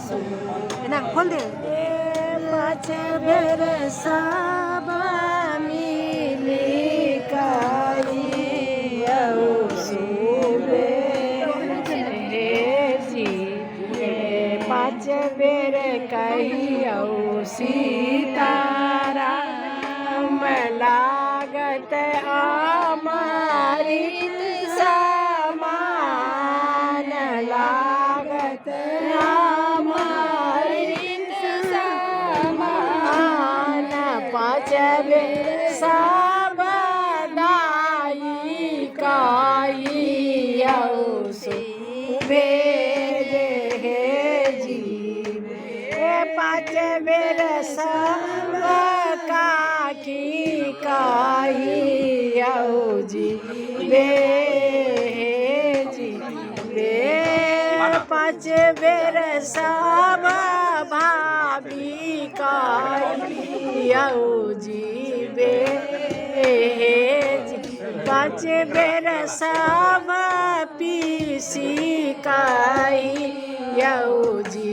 सुबे ना खोल दे पाँच बेर सब मिली काई सुबे जी पाँच बेर कहियो सीताराम लागत हमारी समान लागत हमारी समान पाँच बेर सब दाई कहियो सुबे पाँच बेर सब काकी कहियो जी पाँच बेर सब भाभी कहियो जी पाँच बेर सब पीसी कहियो जी